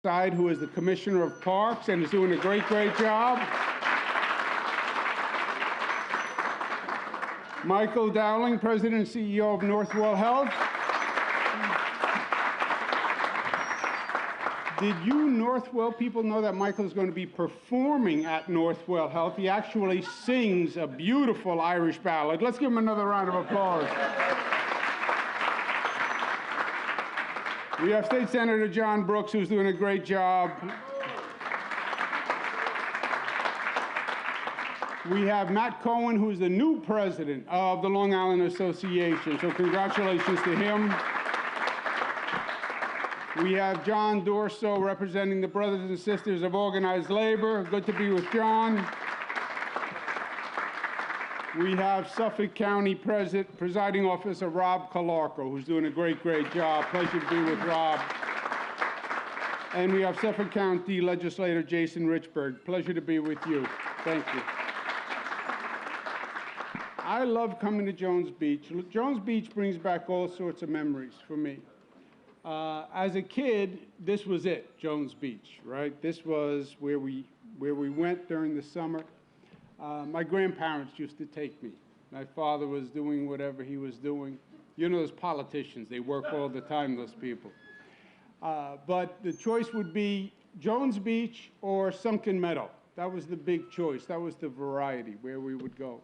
side, who is the Commissioner of Parks and is doing a great job. Michael Dowling, President and CEO of Northwell Health. Did you Northwell people know that Michael is going to be performing at Northwell Health? He actually sings a beautiful Irish ballad. Let's give him another round of applause. We have State Senator John Brooks, who's doing a great job. We have Matt Cohen, who's the new president of the Long Island Association, so congratulations to him. We have John Dorso representing the Brothers and Sisters of Organized Labor. Good to be with John. We have Suffolk County Presiding Officer Rob Calarco, who's doing a great job. Pleasure to be with Rob. And we have Suffolk County Legislator Jason Richburg. Pleasure to be with you. Thank you. I love coming to Jones Beach. Jones Beach brings back all sorts of memories for me. As a kid, this was it, Jones Beach, right? This was where we went during the summer. My grandparents used to take me. My father was doing whatever he was doing. You know those politicians, they work all the time, those people. But the choice would be Jones Beach or Sunken Meadow. That was the big choice. That was the variety where we would go.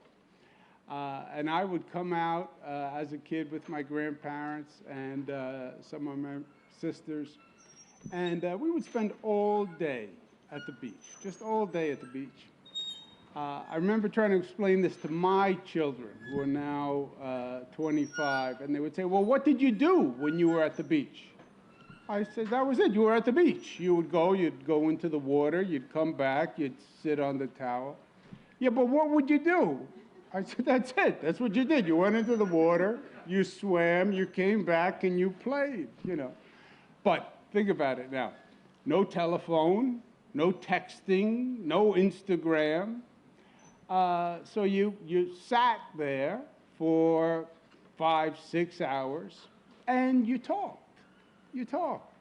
And I would come out as a kid with my grandparents and some of my sisters, and we would spend all day at the beach, just all day at the beach. I remember trying to explain this to my children, who are now 25, and they would say, well, what did you do when you were at the beach? I said, that was it, you were at the beach. You'd go into the water, you'd come back, you'd sit on the towel. Yeah, but what would you do? I said, that's it. That's what you did. You went into the water, you swam, you came back, and you played, you know. But think about it now. No telephone, no texting, no Instagram. So you sat there for 5, 6 hours, and you talked. You talked.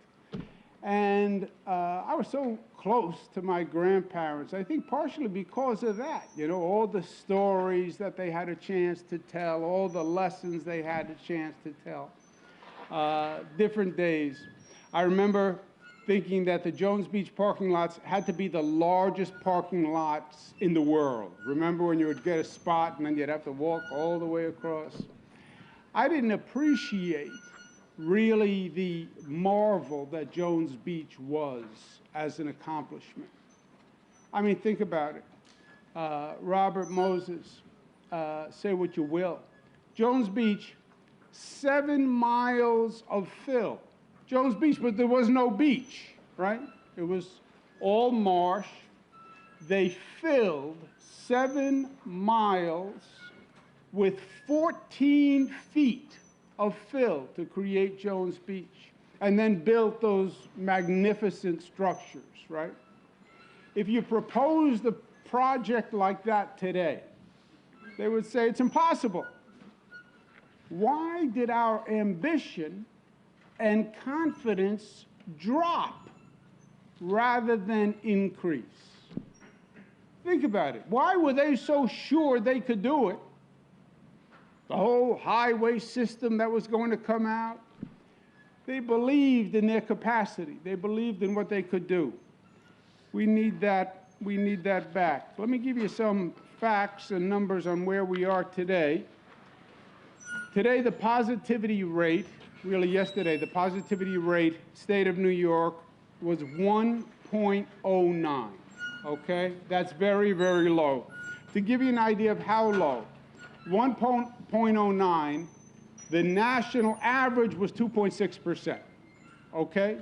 And I was so close to my grandparents, I think partially because of that. You know, all the stories that they had a chance to tell, all the lessons they had a chance to tell. Different days. I remember thinking that the Jones Beach parking lots had to be the largest parking lots in the world. Remember when you would get a spot and then you'd have to walk all the way across? I didn't appreciate really the marvel that Jones Beach was as an accomplishment. I mean, think about it. Robert Moses, say what you will. Jones Beach, 7 miles of fill. Jones Beach, but there was no beach, right? It was all marsh. They filled 7 miles with 14 feet of fill to create Jones Beach, and then built those magnificent structures, right? If you proposed a project like that today, they would say it's impossible. Why did our ambition and confidence drop rather than increase? Think about it. Why were they so sure they could do it? The whole highway system that was going to come out, they believed in their capacity. They believed in what they could do. We need that back. Let me give you some facts and numbers on where we are today. Today, the positivity rate, really yesterday, the positivity rate, state of New York, was 1.09, okay? That's very, very low. To give you an idea of how low, 1.09, the national average was 2.6%, okay?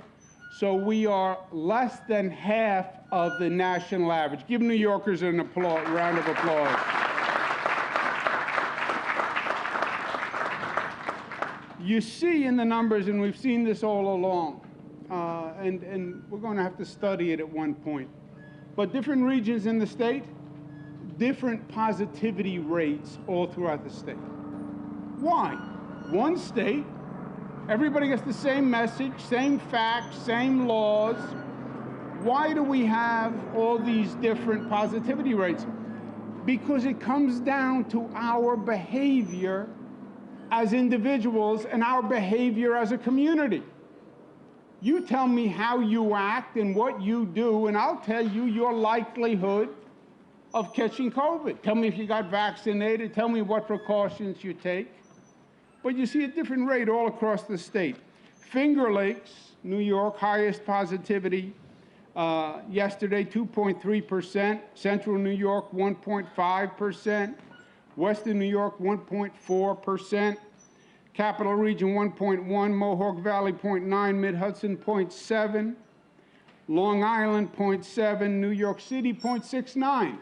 So we are less than half of the national average. Give New Yorkers an round of applause. You see in the numbers, and we've seen this all along, and we're going to have to study it at one point, but different regions in the state, different positivity rates all throughout the state. Why? One state, everybody gets the same message, same facts, same laws, Why do we have all these different positivity rates? Because it comes down to our behavior as individuals and our behavior as a community. You tell me how you act and what you do, and I'll tell you your likelihood of catching COVID. Tell me if you got vaccinated. Tell me what precautions you take. But you see a different rate all across the state. Finger Lakes, New York, highest positivity. Yesterday, 2.3%. Central New York, 1.5%. Western New York, 1.4%. Capital Region, 1.1. Mohawk Valley, 0.9. Mid-Hudson, 0.7. Long Island, 0.7. New York City, 0.69.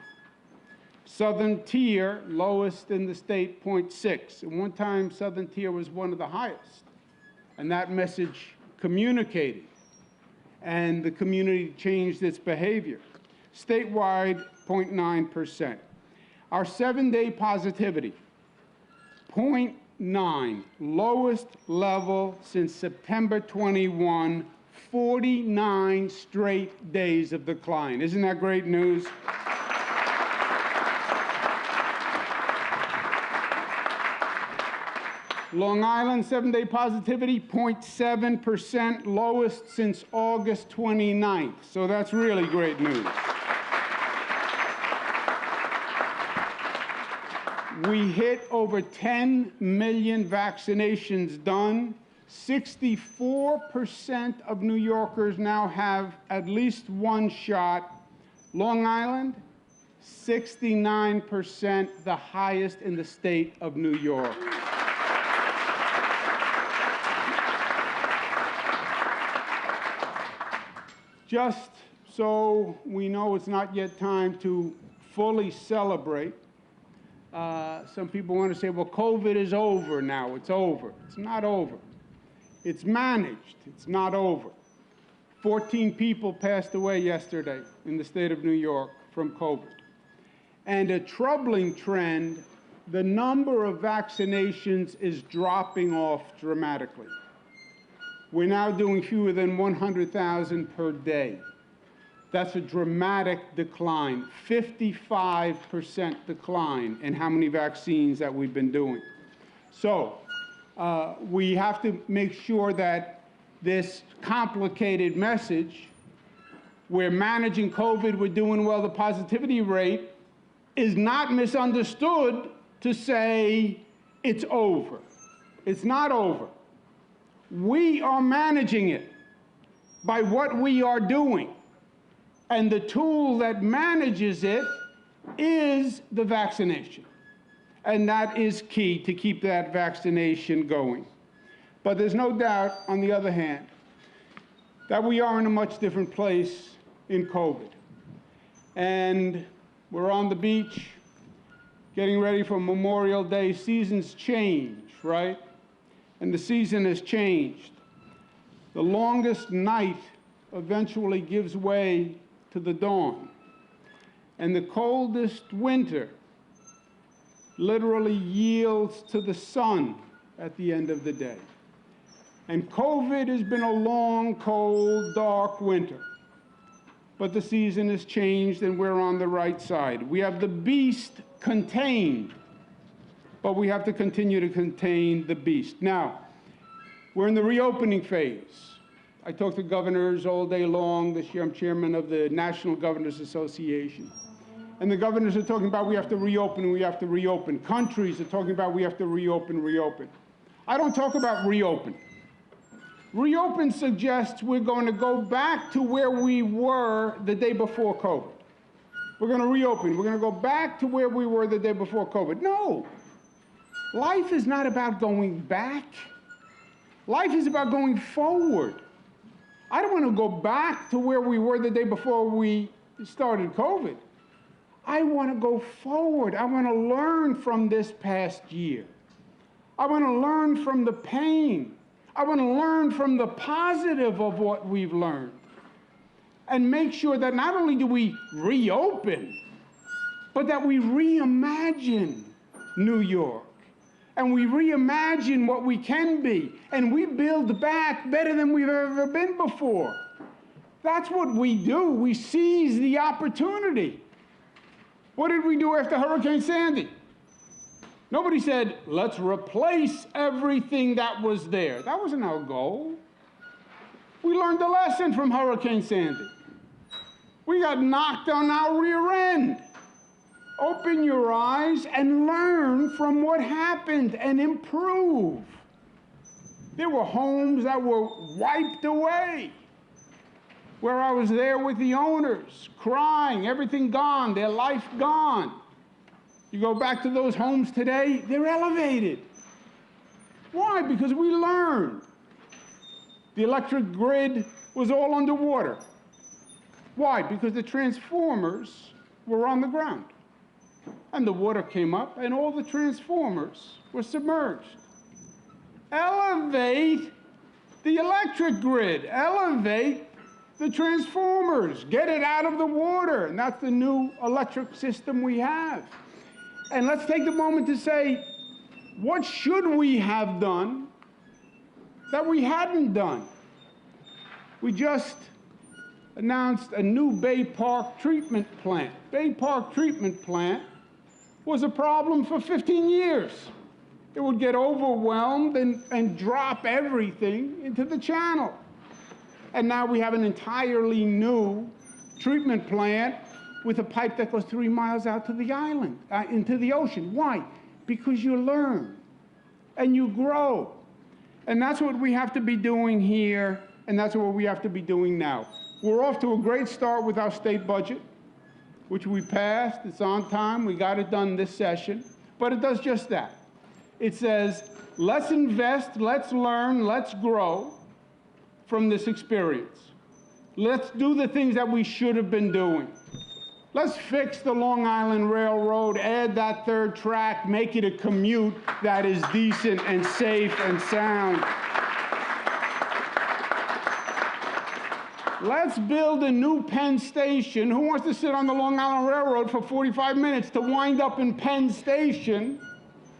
Southern Tier, lowest in the state, 0.6. At one time, Southern Tier was one of the highest. And that message communicated. And the community changed its behavior. Statewide, 0.9%. Our 7-day positivity, 0.9, lowest level since September 21, 49 straight days of decline. Isn't that great news? Long Island, 7-day positivity, 0.7%, lowest since August 29th. So that's really great news. We hit over 10 million vaccinations done. 64% of New Yorkers now have at least one shot. Long Island, 69%, the highest in the state of New York. Just so we know it's not yet time to fully celebrate, some people want to say, well, COVID is over now. It's over. It's not over. It's managed. It's not over. 14 people passed away yesterday in the state of New York from COVID. And a troubling trend, the number of vaccinations is dropping off dramatically. We're now doing fewer than 100,000 per day. That's a dramatic decline, 55% decline in how many vaccines that we've been doing. So we have to make sure that this complicated message, we're managing COVID, we're doing well, the positivity rate, is not misunderstood to say it's over. It's not over. We are managing it by what we are doing. And the tool that manages it is the vaccination. And that is key to keep that vaccination going. But there's no doubt, on the other hand, that we are in a much different place in COVID. And we're on the beach, getting ready for Memorial Day. Seasons change, right? And the season has changed. The longest night eventually gives way to the dawn. And the coldest winter literally yields to the sun at the end of the day. And COVID has been a long, cold, dark winter. But the season has changed and we're on the right side. We have the beast contained, but we have to continue to contain the beast. Now, we're in the reopening phase. I talk to governors all day long. This year I'm chairman of the National Governors Association. And the governors are talking about we have to reopen, we have to reopen. Countries are talking about we have to reopen, reopen. I don't talk about reopen. Reopen suggests we're going to go back to where we were the day before COVID. We're going to reopen. We're going to go back to where we were the day before COVID. No. Life is not about going back. Life is about going forward. I don't want to go back to where we were the day before we started COVID. I want to go forward. I want to learn from this past year. I want to learn from the pain. I want to learn from the positive of what we've learned and make sure that not only do we reopen, but that we reimagine New York and we reimagine what we can be and we build back better than we've ever been before. That's what we do. We seize the opportunity. What did we do after Hurricane Sandy? Nobody said, let's replace everything that was there. That wasn't our goal. We learned a lesson from Hurricane Sandy. We got knocked on our rear end. Open your eyes and learn from what happened and improve. There were homes that were wiped away, where I was there with the owners, crying, everything gone, their life gone. You go back to those homes today, they're elevated. Why? Because we learned. The electric grid was all underwater. Why? Because the transformers were on the ground. And the water came up, and all the transformers were submerged. Elevate the electric grid. Elevate the transformers. Get it out of the water. And that's the new electric system we have. And let's take a moment to say, what should we have done that we hadn't done? We just announced a new Bay Park treatment plant. Bay Park treatment plant was a problem for 15 years. It would get overwhelmed and drop everything into the channel. And now we have an entirely new treatment plant with a pipe that goes 3 miles out to the island, into the ocean. Why? Because you learn and you grow. And that's what we have to be doing here, and that's what we have to be doing now. We're off to a great start with our state budget, which we passed. It's on time. We got it done this session. But it does just that. It says, let's invest, let's learn, let's grow from this experience. Let's do the things that we should have been doing. Let's fix the Long Island Railroad, add that third track, make it a commute that is decent and safe and sound. Let's build a new Penn Station. Who wants to sit on the Long Island Railroad for 45 minutes to wind up in Penn Station,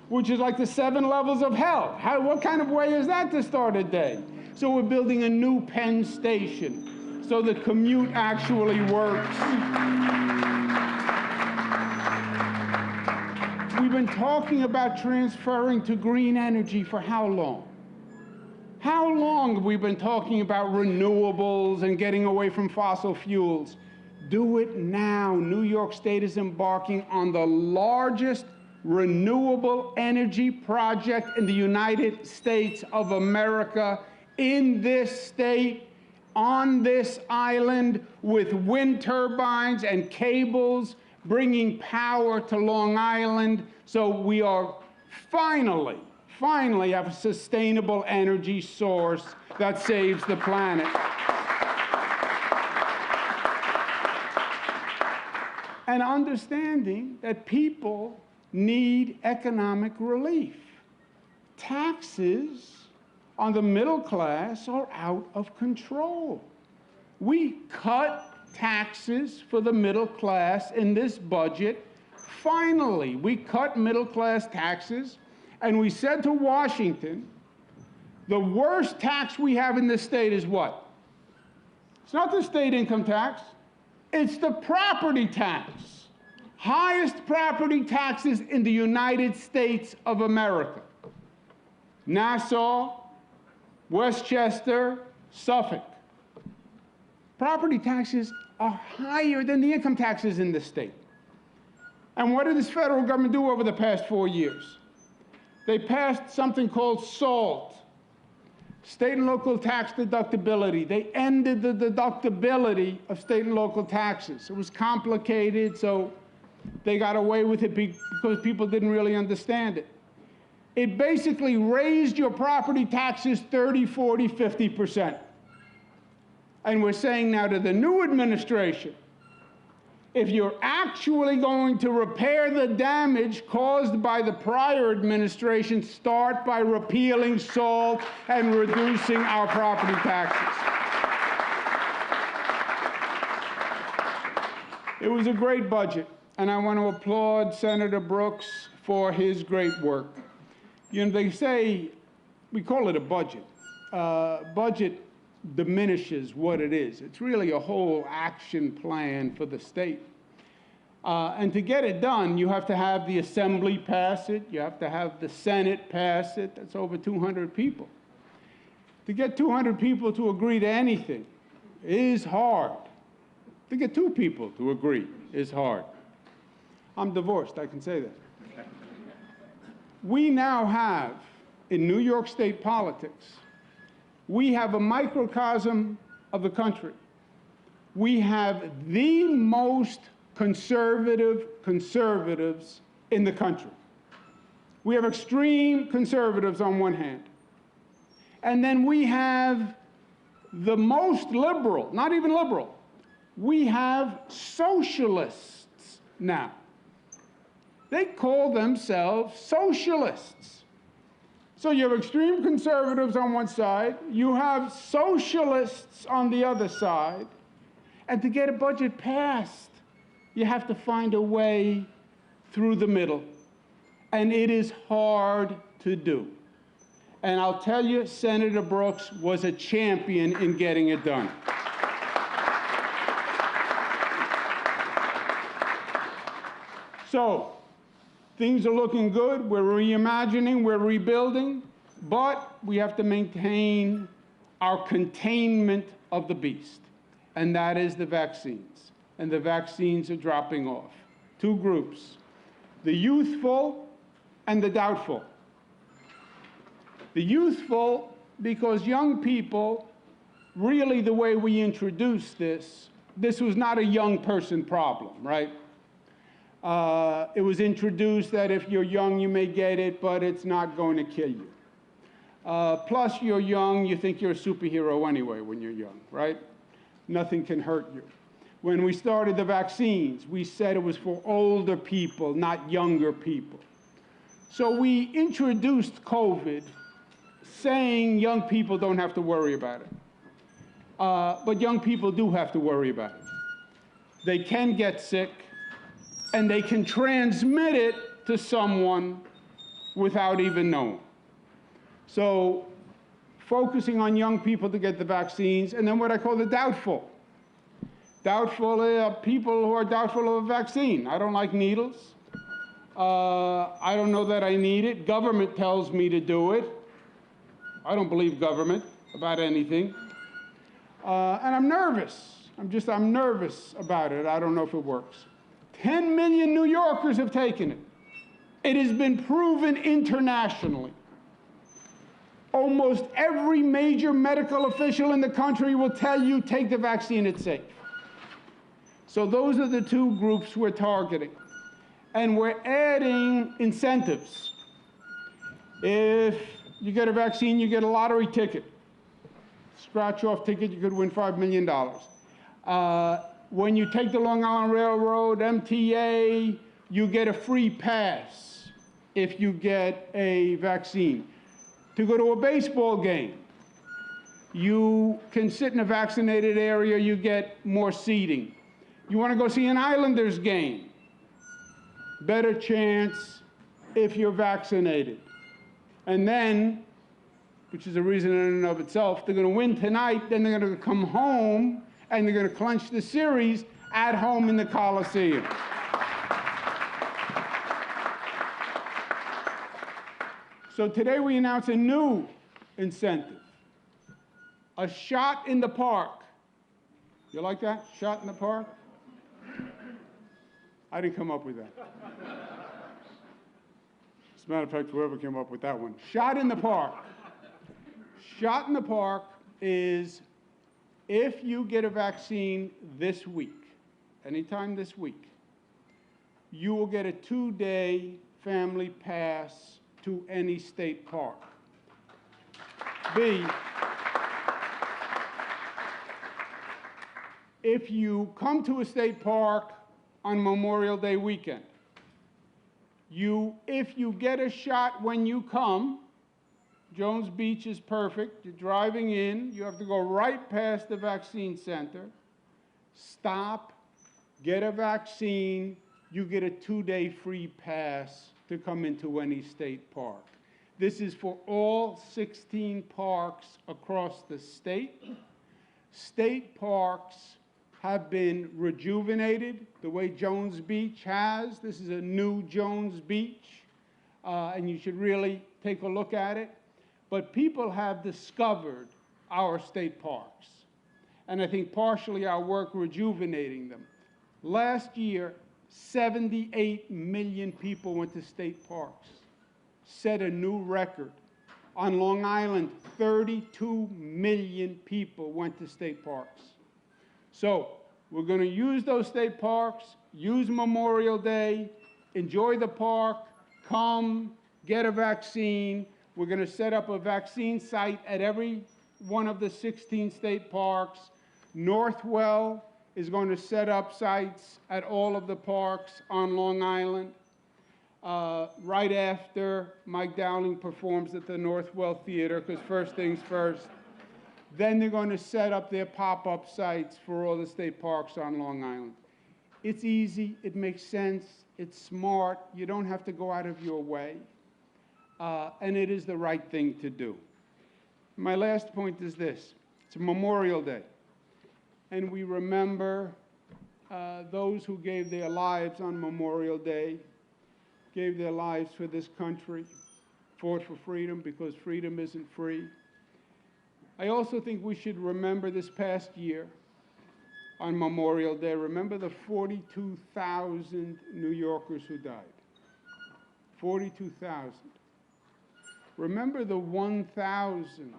which is like the 7 levels of hell? What kind of way is that to start a day? So we're building a new Penn Station so the commute actually works. We've been talking about transferring to green energy for how long? How long have we been talking about renewables and getting away from fossil fuels? Do it now. New York State is embarking on the largest renewable energy project in the United States of America, in this state, on this island, with wind turbines and cables, bringing power to Long Island. So we are finally have a sustainable energy source that saves the planet. And understanding that people need economic relief. Taxes on the middle class are out of control. We cut taxes for the middle class in this budget. Finally, we cut middle class taxes, and we said to Washington, the worst tax we have in this state is what? It's not the state income tax, it's the property tax. Highest property taxes in the United States of America. Nassau, Westchester, Suffolk. Property taxes are higher than the income taxes in this state. And what did this federal government do over the past 4 years? They passed something called SALT, state and local tax deductibility. They ended the deductibility of state and local taxes. It was complicated, so they got away with it because people didn't really understand it. It basically raised your property taxes 30, 40, 50%. And we're saying now to the new administration, if you're actually going to repair the damage caused by the prior administration, start by repealing SALT and reducing our property taxes. It was a great budget, and I want to applaud Senator Brooks for his great work. You know, they say, we call it a budget. Budget diminishes what it is. It's really a whole action plan for the state. And to get it done, you have to have the Assembly pass it. You have to have the Senate pass it. That's over 200 people. To get 200 people to agree to anything is hard. To get 2 people to agree is hard. I'm divorced, I can say that. We now have, in New York State politics, we have a microcosm of the country. We have the most conservative conservatives in the country. We have extreme conservatives on one hand. And then we have the most liberal, not even liberal, we have socialists now. They call themselves socialists. So you have extreme conservatives on one side, you have socialists on the other side, and to get a budget passed, you have to find a way through the middle. And it is hard to do. And I'll tell you, Senator Brooks was a champion in getting it done. So, things are looking good. We're reimagining, we're rebuilding, but we have to maintain our containment of the beast, and that is the vaccines. And the vaccines are dropping off. 2 groups, the youthful and the doubtful. The youthful, because young people, really the way we introduced this was not a young person problem, right? It was introduced that if you're young, you may get it, but it's not going to kill you. Plus, you're young, you think you're a superhero anyway when you're young, right? Nothing can hurt you. When we started the vaccines, we said it was for older people, not younger people. So we introduced COVID saying young people don't have to worry about it. But young people do have to worry about it. They can get sick, and they can transmit it to someone without even knowing. So focusing on young people to get the vaccines, and then what I call the doubtful. Doubtful people who are doubtful of a vaccine. I don't like needles. I don't know that I need it. Government tells me to do it. I don't believe government about anything. And I'm nervous. I'm nervous about it. I don't know if it works. 10 million New Yorkers have taken it. It has been proven internationally. Almost every major medical official in the country will tell you, take the vaccine, it's safe. So those are the 2 groups we're targeting. And we're adding incentives. If you get a vaccine, you get a lottery ticket. Scratch-off ticket, you could win $5 million. When you take the Long Island Railroad, MTA, you get a free pass if you get a vaccine. To go to a baseball game, you can sit in a vaccinated area, you get more seating. You want to go see an Islanders game, better chance if you're vaccinated. And then, which is a reason in and of itself, they're going to win tonight, then they're going to come home, and they're going to clinch the series at home in the Coliseum. So today we announce a new incentive, a shot in the park. You like that? Shot in the park? I didn't come up with that. As a matter of fact, whoever came up with that one. Shot in the park. Shot in the park is if you get a vaccine this week, anytime this week, you will get a 2-day family pass to any state park. B, if you come to a state park on Memorial Day weekend, if you get a shot when you come, Jones Beach is perfect. You're driving in, you have to go right past the vaccine center, stop, get a vaccine, you get a 2-day free pass to come into any state park. This is for all 16 parks across the state. State parks have been rejuvenated the way Jones Beach has. This is a new Jones Beach, and you should really take a look at it. But people have discovered our state parks, and I think partially our work rejuvenating them. Last year, 78 million people went to state parks, set a new record. On Long Island, 32 million people went to state parks. So we're going to use those state parks, use Memorial Day, enjoy the park, come, get a vaccine. We're going to set up a vaccine site at every one of the 16 state parks. Northwell is going to set up sites at all of the parks on Long Island. Right after Mike Dowling performs at the Northwell Theater, because first things first, then they're going to set up their pop-up sites for all the state parks on Long Island. It's easy, it makes sense, it's smart, you don't have to go out of your way, and it is the right thing to do. My last point is this: it's Memorial Day, and we remember those who gave their lives on Memorial Day, gave their lives for this country, fought for freedom because freedom isn't free. I also think we should remember this past year on Memorial Day, remember the 42,000 New Yorkers who died. 42,000. Remember the 1,000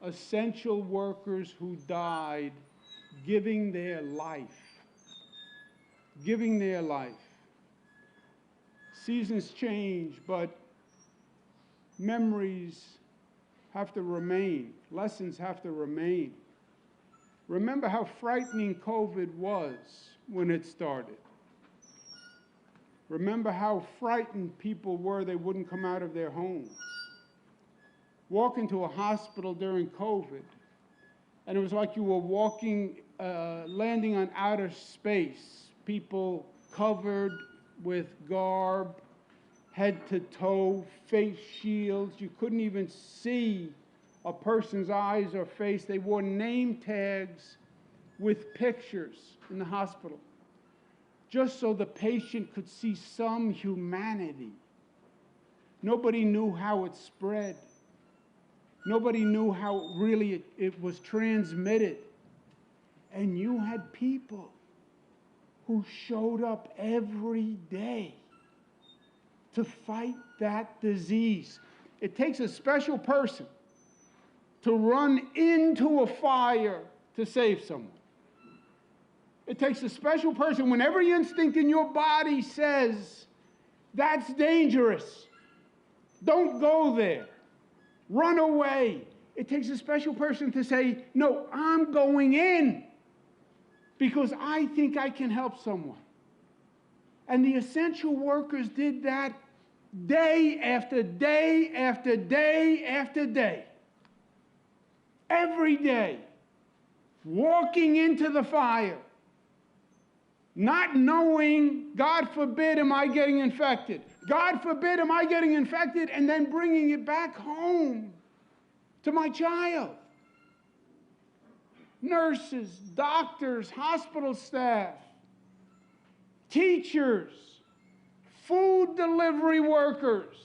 essential workers who died giving their life. Giving their life. Seasons change, but memories have to remain. Lessons have to remain. Remember how frightening COVID was when it started. Remember how frightened people were they wouldn't come out of their homes. Walk into a hospital during COVID, and it was like you were walking, landing on outer space. People covered with garb, head to toe, face shields. You couldn't even see a person's eyes or face. They wore name tags with pictures in the hospital, just so the patient could see some humanity. Nobody knew how it spread. Nobody knew how really it was transmitted. And you had people who showed up every day to fight that disease. It takes a special person to run into a fire to save someone. It takes a special person when every instinct in your body says, that's dangerous. Don't go there. Run away. It takes a special person to say, no, I'm going in because I think I can help someone. And the essential workers did that day after day after day after day. Every day, walking into the fire, not knowing, God forbid, am I getting infected? God forbid, am I getting infected? And then bringing it back home to my child. Nurses, doctors, hospital staff, teachers, food delivery workers,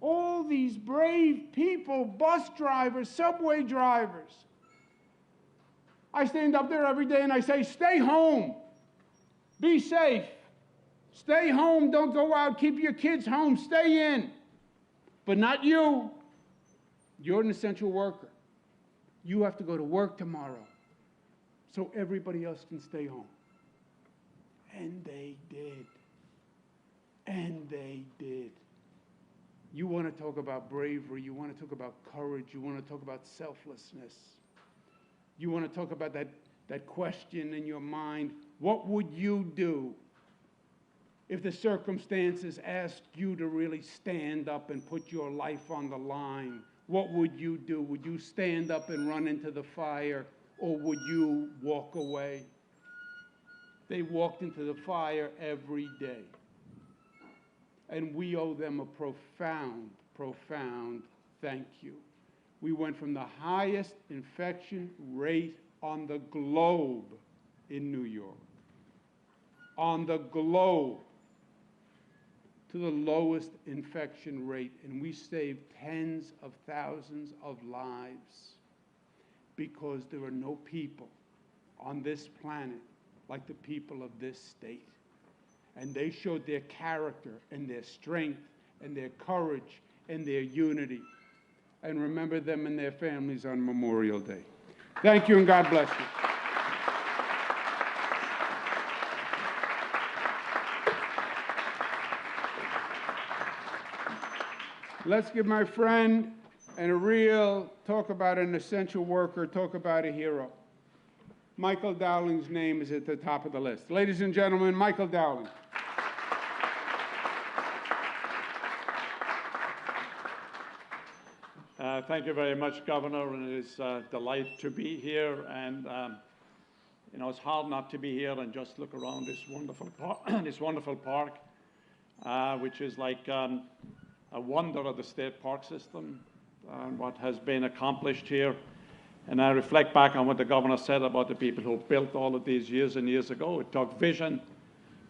all these brave people, bus drivers, subway drivers. I stand up there every day and I say, stay home, be safe, stay home, don't go out, keep your kids home, stay in. But not you. You're an essential worker. You have to go to work tomorrow so everybody else can stay home. And they did. And they did. You want to talk about bravery, you want to talk about courage, you want to talk about selflessness. You want to talk about that question in your mind, what would you do if the circumstances asked you to really stand up and put your life on the line? What would you do? Would you stand up and run into the fire, or would you walk away? They walked into the fire every day. And we owe them a profound, profound thank you. We went from the highest infection rate on the globe in New York, on the globe, to the lowest infection rate, and we saved tens of thousands of lives because there are no people on this planet like the people of this state. And they showed their character and their strength and their courage and their unity. And remember them and their families on Memorial Day. Thank you, and God bless you. Let's give my friend and a real, talk about an essential worker, talk about a hero. Michael Dowling's name is at the top of the list. Ladies and gentlemen, Michael Dowling. Thank you very much, Governor, and it is a delight to be here. And you know, it's hard not to be here and just look around this wonderful park, which is like a wonder of the state park system and what has been accomplished here. And I reflect back on what the governor said about the people who built all of these years and years ago. It took vision,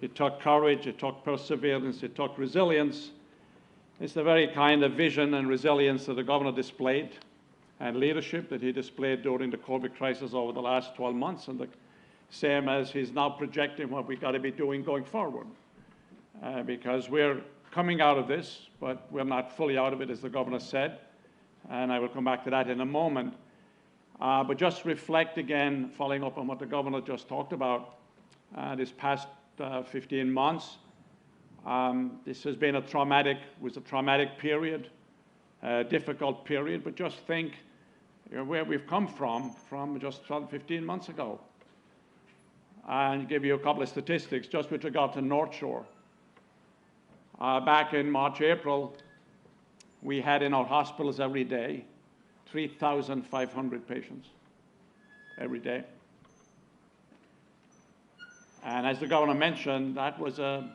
it took courage, it took perseverance, it took resilience. It's the very kind of vision and resilience that the governor displayed and leadership that he displayed during the COVID crisis over the last 12 months, and the same as he's now projecting what we've got to be doing going forward. Because we're coming out of this, but we're not fully out of it, as the governor said, and I will come back to that in a moment. But just reflect again, following up on what the governor just talked about, this past 15 months. This has been a traumatic period, a difficult period, but just think where we've come from just 12, 15 months ago. And give you a couple of statistics just with regard to North Shore. Back in March, April, we had in our hospitals every day 3,500 patients every day. And as the governor mentioned, that was an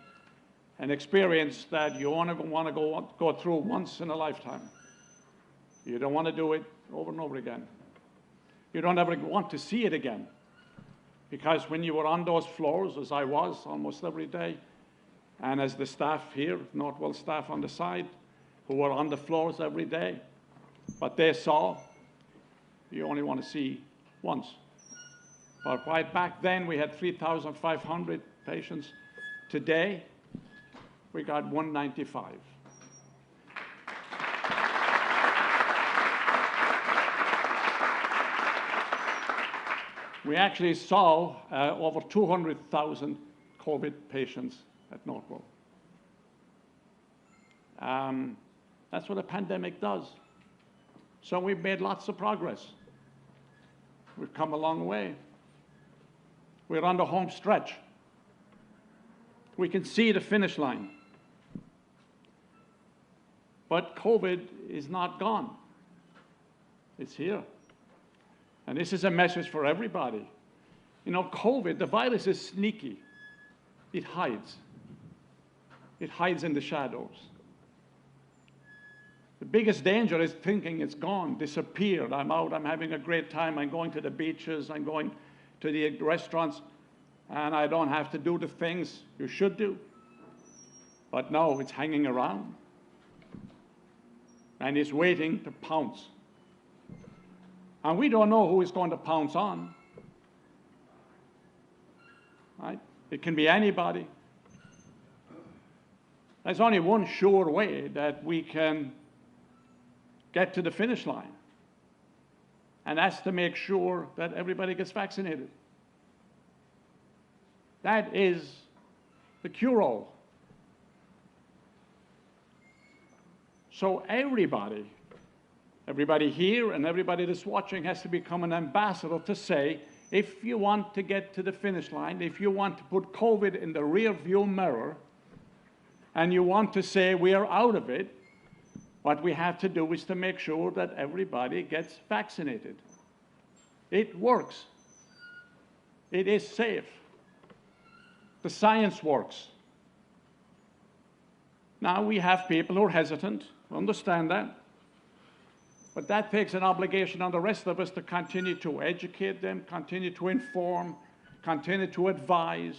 experience that you only want to go through once in a lifetime. You don't want to do it over and over again. You don't ever want to see it again. Because when you were on those floors, as I was almost every day, and as the staff here, Northwell staff on the side, who were on the floors every day, what they saw, you only want to see once. But right back then, we had 3,500 patients. Today, we got 195. We actually saw over 200,000 COVID patients at Northwell. That's what a pandemic does. So we've made lots of progress. We've come a long way. We're on the home stretch. We can see the finish line. But COVID is not gone. It's here. And this is a message for everybody. You know, COVID, the virus is sneaky. It hides. It hides in the shadows. The biggest danger is thinking it's gone, disappeared. I'm out, I'm having a great time, I'm going to the beaches, I'm going to the restaurants, and I don't have to do the things you should do. But no, it's hanging around. And it's waiting to pounce. And we don't know who it's going to pounce on. Right? It can be anybody. There's only one sure way that we can get to the finish line, and that's to make sure that everybody gets vaccinated. That is the cure-all. So everybody here and everybody that's watching has to become an ambassador to say, if you want to get to the finish line, if you want to put COVID in the rear view mirror, and you want to say we are out of it, what we have to do is to make sure that everybody gets vaccinated. It works. It is safe. The science works. Now we have people who are hesitant, understand that. But that takes an obligation on the rest of us to continue to educate them, continue to inform, continue to advise,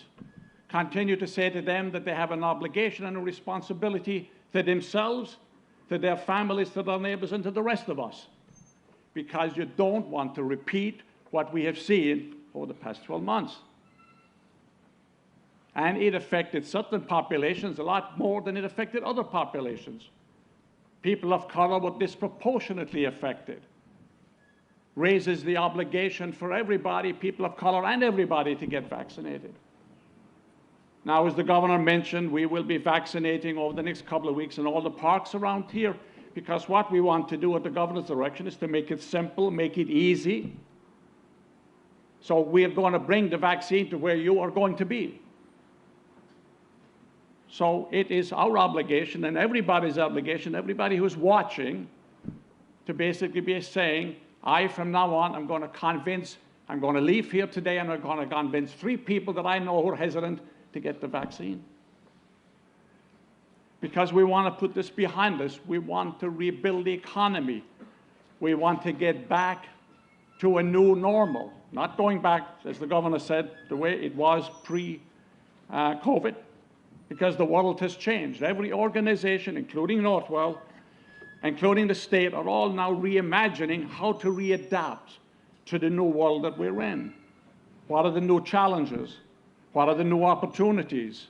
continue to say to them that they have an obligation and a responsibility to themselves, to their families, to their neighbors, and to the rest of us. Because you don't want to repeat what we have seen over the past 12 months. And it affected certain populations a lot more than it affected other populations. People of color were disproportionately affected. Raises the obligation for everybody, people of color and everybody, to get vaccinated. Now, as the governor mentioned, we will be vaccinating over the next couple of weeks in all the parks around here, because what we want to do at the governor's direction is to make it simple, make it easy. So we are going to bring the vaccine to where you are going to be. So it is our obligation and everybody's obligation, everybody who's watching, to basically be saying, from now on, I'm going to leave here today and I'm going to convince 3 people that I know who are hesitant to get the vaccine. Because we want to put this behind us. We want to rebuild the economy. We want to get back to a new normal, not going back, as the governor said, the way it was pre-COVID. Because the world has changed. Every organization, including Northwell, including the state, are all now reimagining how to readapt to the new world that we're in. What are the new challenges? What are the new opportunities?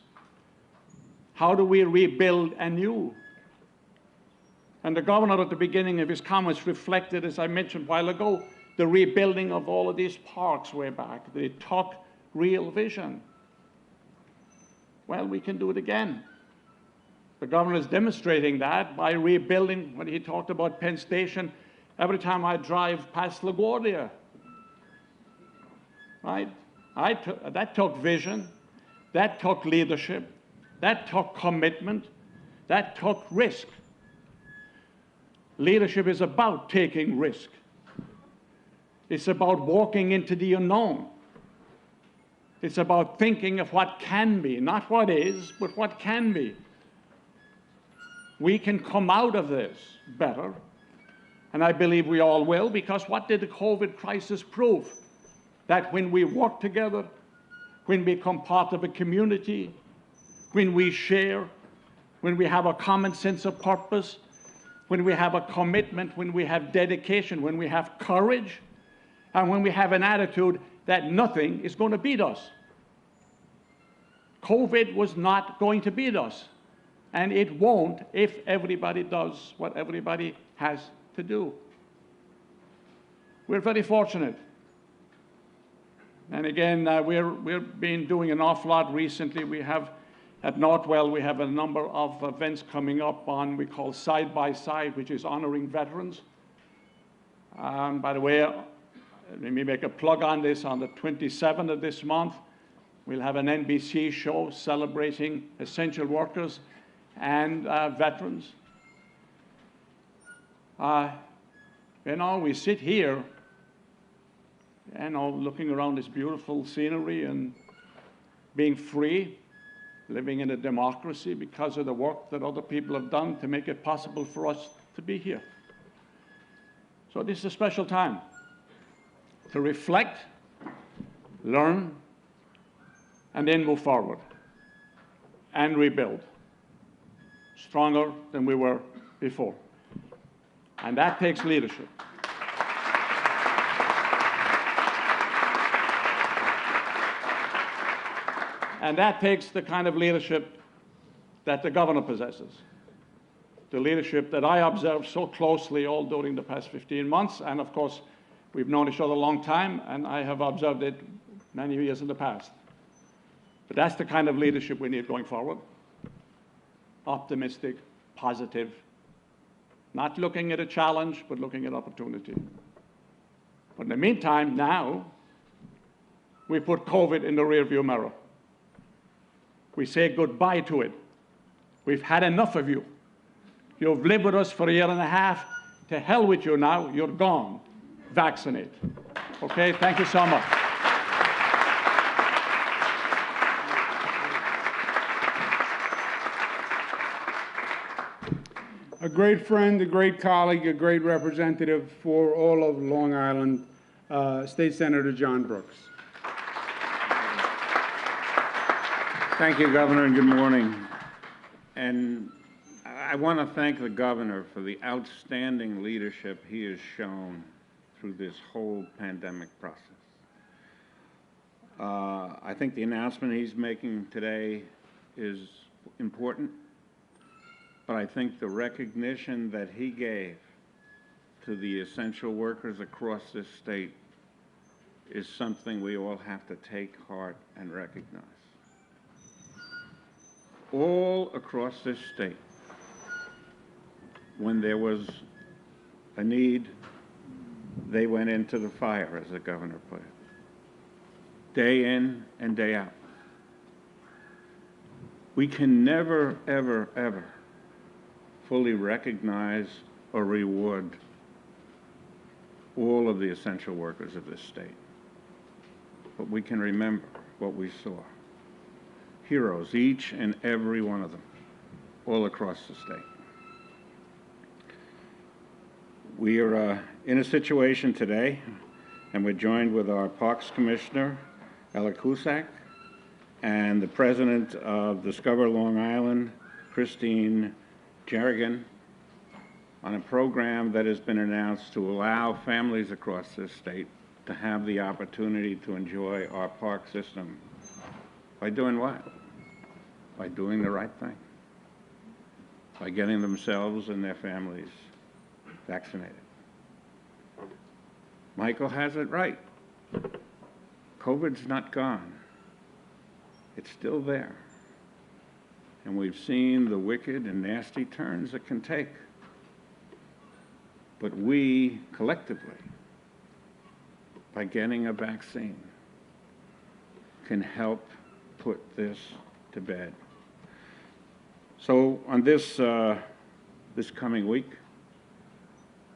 How do we rebuild anew? And the governor at the beginning of his comments reflected, as I mentioned a while ago, the rebuilding of all of these parks way back. They took real vision. Well, we can do it again. The governor is demonstrating that by rebuilding. When he talked about Penn Station, every time I drive past LaGuardia, right? That took vision, that took leadership, that took commitment, that took risk. Leadership is about taking risk. It's about walking into the unknown. It's about thinking of what can be, not what is, but what can be. We can come out of this better, and I believe we all will, because what did the COVID crisis prove? That when we work together, when we become part of a community, when we share, when we have a common sense of purpose, when we have a commitment, when we have dedication, when we have courage, and when we have an attitude that nothing is going to beat us. COVID was not going to beat us, and it won't if everybody does what everybody has to do. We're very fortunate. And again, we've been doing an awful lot recently. We have, at Northwell, we have a number of events coming up on, we call Side by Side, which is honoring veterans. By the way, let me make a plug on this. On the 27th of this month, we'll have an NBC show celebrating essential workers and veterans. You know, we sit here, you know, looking around this beautiful scenery and being free, living in a democracy because of the work that other people have done to make it possible for us to be here. So this is a special time to reflect, learn, and then move forward and rebuild stronger than we were before. And that takes leadership. And that takes the kind of leadership that the governor possesses, the leadership that I observed so closely all during the past 15 months. And of course, we've known each other a long time, and I have observed it many years in the past. But that's the kind of leadership we need going forward. Optimistic, positive, not looking at a challenge, but looking at opportunity. But in the meantime, now, we put COVID in the rearview mirror. We say goodbye to it. We've had enough of you. You've lived with us for a year and a half. To hell with you now. You're gone. Vaccinate. Okay? Thank you so much. a great friend, a great colleague, a great representative for all of Long Island, State Senator John Brooks. Thank you, Governor, and good morning. And I want to thank the Governor for the outstanding leadership he has shown through this whole pandemic process. I think the announcement he's making today is important, but I think the recognition that he gave to the essential workers across this state is something we all have to take heart and recognize. All across this state, when there was a need, they went into the fire, as the governor put it, day in and day out. We can never, ever, ever fully recognize or reward all of the essential workers of this state. But we can remember what we saw. Heroes, each and every one of them, all across the state. We are in a situation today, and we're joined with our Parks Commissioner, Ella Cusack, and the President of Discover Long Island, Christine Jerrigan, on a program that has been announced to allow families across this state to have the opportunity to enjoy our park system. By doing what? By doing the right thing. By getting themselves and their families vaccinated. Michael has it right. COVID's not gone. It's still there. And we've seen the wicked and nasty turns it can take. But we, collectively, by getting a vaccine, can help put this to bed. So on this coming week,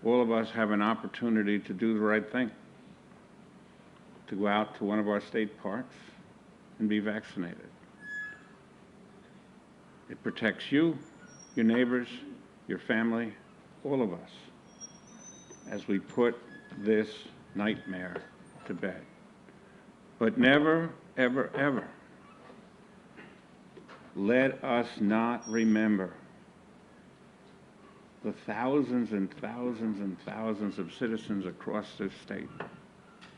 all of us have an opportunity to do the right thing, to go out to one of our state parks and be vaccinated. It protects you, your neighbors, your family, all of us, as we put this nightmare to bed. But never, ever, ever let us not remember the thousands and thousands and thousands of citizens across this state,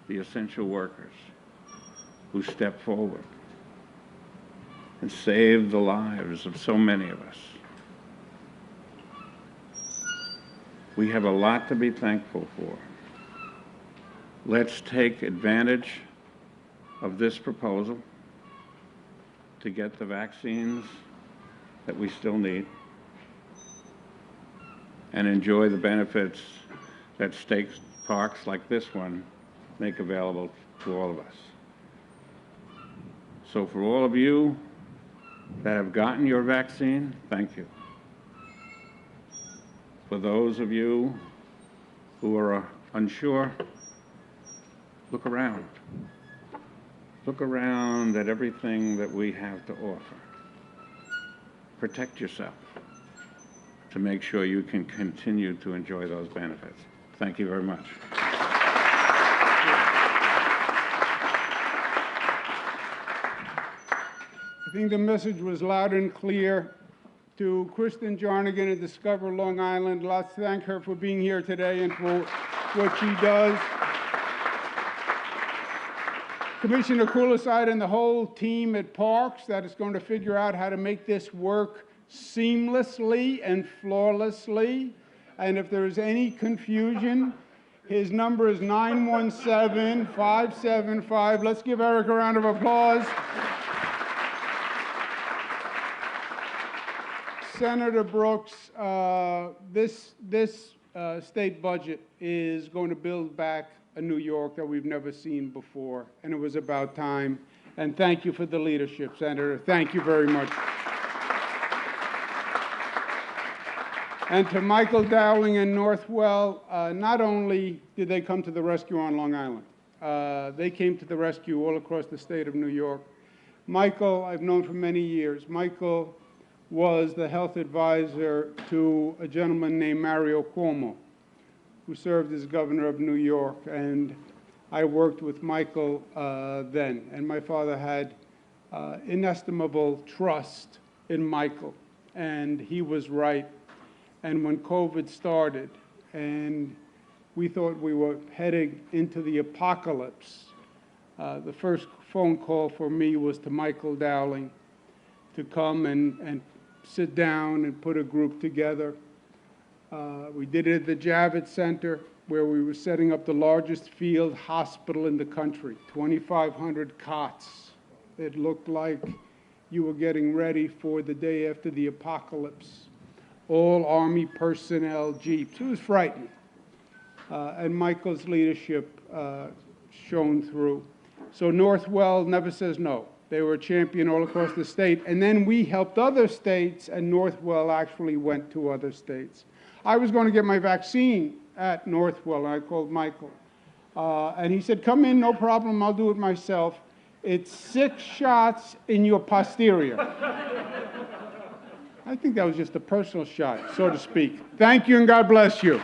the essential workers, who stepped forward and saved the lives of so many of us. We have a lot to be thankful for. Let's take advantage of this proposal to get the vaccines that we still need and enjoy the benefits that state parks like this one make available to all of us. So for all of you that have gotten your vaccine, thank you. For those of you who are unsure, look around. Look around at everything that we have to offer. Protect yourself to make sure you can continue to enjoy those benefits. Thank you very much. I think the message was loud and clear. To Kristen Jarnigan at Discover Long Island, let's thank her for being here today and for what she does. Commissioner Kuliside and the whole team at Parks that is going to figure out how to make this work seamlessly and flawlessly. And if there is any confusion, his number is 917-575. Let's give Eric a round of applause. Senator Brooks, this state budget is going to build back a New York that we've never seen before, and it was about time. And thank you for the leadership, Senator. Thank you very much. And to Michael Dowling and Northwell, not only did they come to the rescue on Long Island, they came to the rescue all across the state of New York. Michael, I've known for many years. Michael was the health advisor to a gentleman named Mario Cuomo, who served as governor of New York. And I worked with Michael then. And my father had inestimable trust in Michael. And he was right. And when COVID started, and we thought we were heading into the apocalypse, the first phone call for me was to Michael Dowling to come and sit down and put a group together. We did it at the Javits Center, where we were setting up the largest field hospital in the country, 2,500 cots. It looked like you were getting ready for the day after the apocalypse. All Army personnel, jeeps. It was frightening. And Michael's leadership shone through. So Northwell never says no. They were a champion all across the state. And then we helped other states, and Northwell actually went to other states. I was going to get my vaccine at Northwell, and I called Michael. And he said, come in, no problem, I'll do it myself. It's 6 shots in your posterior. I think that was just a personal shot, so to speak. Thank you, and God bless you.